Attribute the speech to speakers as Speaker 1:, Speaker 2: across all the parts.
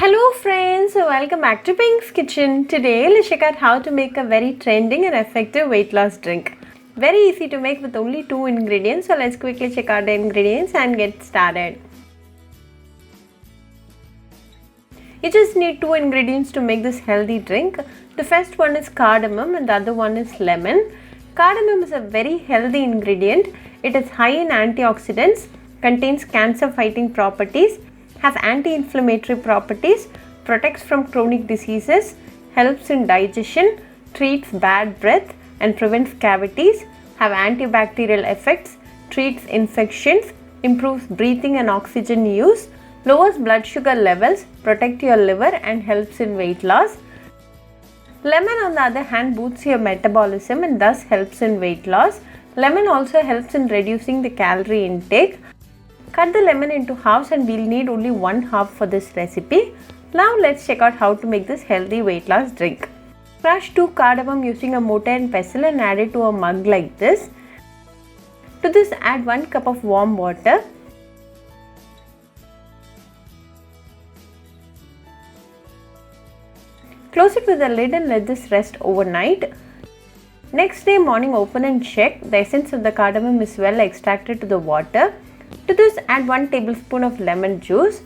Speaker 1: Hello friends, welcome back to Pink's Kitchen. Today let's check out how to make a very trending and effective weight loss drink. Very easy to make with only 2 ingredients. So let's quickly check out the ingredients and get started. You just need 2 ingredients to make this healthy drink. The first one is cardamom and the other one is lemon. Cardamom is a very healthy ingredient. It is high in antioxidants, contains cancer fighting properties, has anti-inflammatory properties, protects from chronic diseases, helps in digestion, treats bad breath and prevents cavities, have antibacterial effects, treats infections, improves breathing and oxygen use, lowers blood sugar levels, protects your liver and helps in weight loss. Lemon on the other hand boosts your metabolism and thus helps in weight loss. Lemon also helps in reducing the calorie intake. Cut the lemon into halves and we'll need only 1 half for this recipe. Now let's check out how to make this healthy weight loss drink. Crush 2 cardamom using a mortar and pestle and add it to a mug like this. To this add 1 cup of warm water. Close it with a lid and let this rest overnight. Next day morning open and check. The essence of the cardamom is well extracted to the water. To this add 1 tablespoon of lemon juice.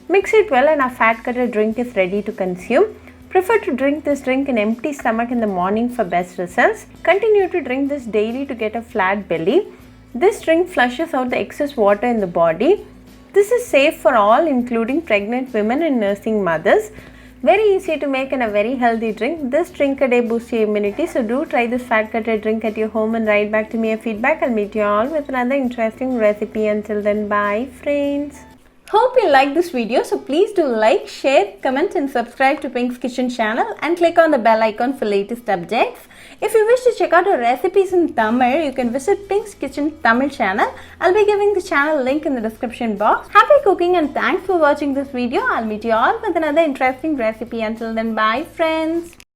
Speaker 1: Mix it well and our fat cutter drink is ready to consume. Prefer to drink this drink in empty stomach in the morning for best results. Continue to drink this daily to get a flat belly. This drink flushes out the excess water in the body. This is safe for all including pregnant women and nursing mothers. Very easy to make and a very healthy drink. This drink a day boosts your immunity. So do try this fat cutter drink at your home and write back to me a feedback. I'll meet you all with another interesting recipe. Until then, bye friends. Hope you like this video. So please do like, share, comment and subscribe to Pink's Kitchen channel and click on the bell icon for latest updates. If you wish to check out our recipes in Tamil, you can visit Pink's Kitchen Tamil channel. I'll be giving the channel link in the description box. Happy cooking and thanks for watching this video. I'll meet you all with another interesting recipe. Until then, bye friends.